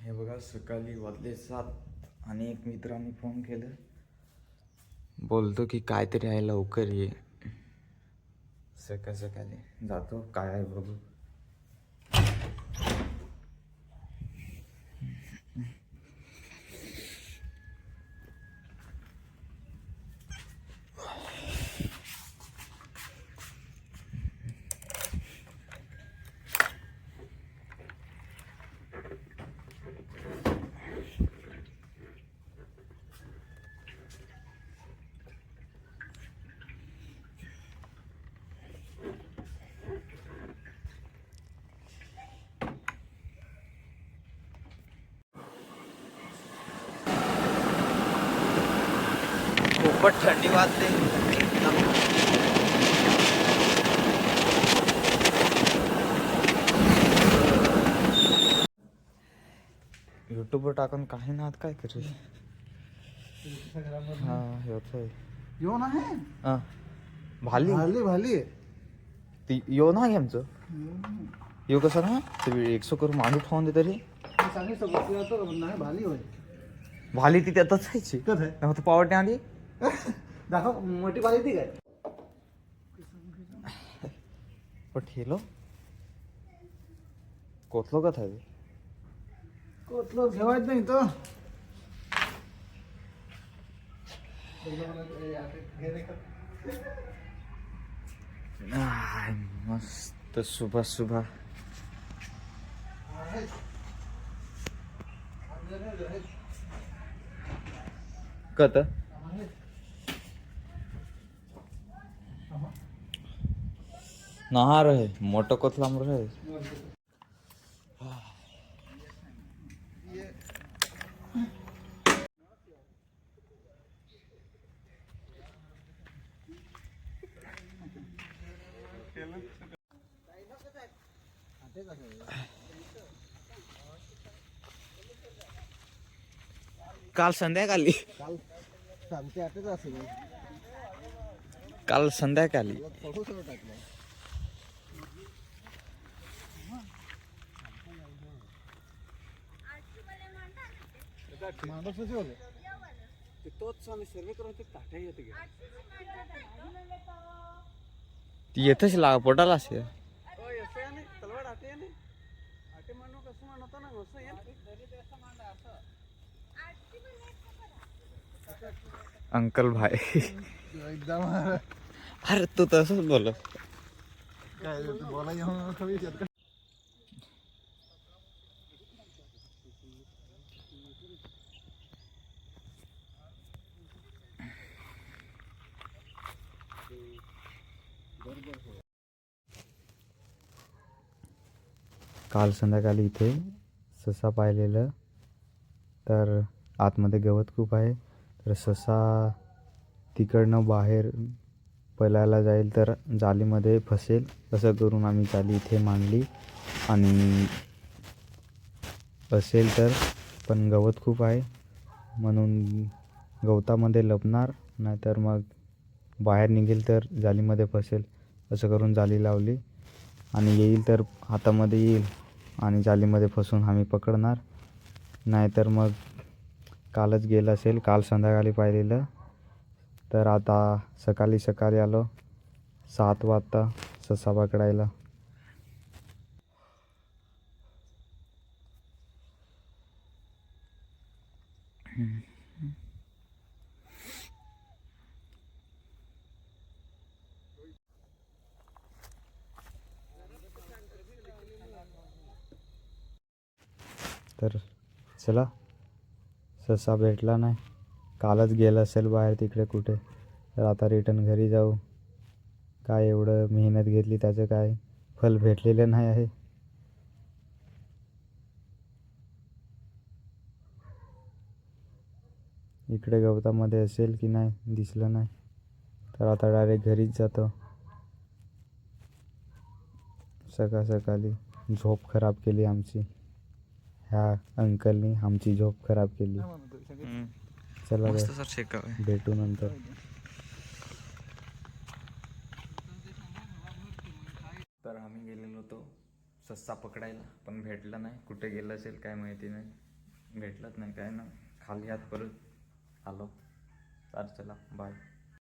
हे बघा सकाळी वाजले 7 आणि एक मित्राने फोन केलं, बोलतो की काहीतरी आहे लवकर ये. सकाळी जातो काय आहे बघू. खूपच थंडी वाजते. यूट्यूबवर टाकून काही ना काय करेल. हा येतोय यो ना है हा भाली भाली भाली ती यो ना आमचं यो कसं ना ते 100 करून मांडू ठेवून दे तरी सांगितलं सोबत येतो नाही भाली होय. भाली ती त्यातच जायची कत आहे तेव्हा तू पावडणे आली. दाखव मोठी भाली ती काय पण ठेलो कोथलो का था कोतलो घेवायच नाही तो मस्त सुबह सुबह कत नहा रहे मोटो कोथलाम रहे. काल संध्याकाळी काल सांगते आठच असेल काल संध्याकाळी फोटो सगळं टाकलं माणूस होते ते तोच सर्वे करून ते ताट्या येते ती येतच लाग पोटाला असे तलवार आटे आटे म्हणू कसं म्हणतो ना असं अंकल भाई एकदम अरे तू तसंच बोल काय बोला येऊन काल संध्याकाळी इथे ससा पाहिलेलं तर आतमध्ये गवत खूप आहे तर ससा तिकडनं बाहेर पळायला जाईल तर जालीमध्ये फसेल असं करून आम्ही जाली इथे मांडली आणि असेल तर पण गवत खूप आहे म्हणून गवतामध्ये लपणार नाहीतर मग बाहेर निघेल तर जालीमध्ये फसेल असं करून जाली लावली आणि येईल तर हातामध्ये येईल आणि जालीमध्ये फसून आम्ही पकडणार नाहीतर मग कालच गेलं असेल काल संध्याकाळी पाहिलेलं तर आता सकाळी आलो 7 वाजता ससा पकडायला. तर चला ससा भेटला नाही कालच गेलं असेल बाहेर तिकडे कुठे तर आता रिटर्न घरी जाऊ. काय एवढं मेहनत घेतली त्याचं काय फल भेटलेलं नाही आहे. इकडे गवतामध्ये असेल की नाही दिसलं नाही तर आता डायरेक्ट घरीच जातो. सकाळी झोप खराब केली आमची ह्या अंकलनी आमची झोप खराब केली. चला भेटू नंतर. तर आम्ही गेलेलो होतो सस्सा पकडायला पण भेटला नाही कुठे गेलं असेल काय माहिती नाही. भेटलंच नाही काय ना, खाली हात परत आलो. तर चला बाय.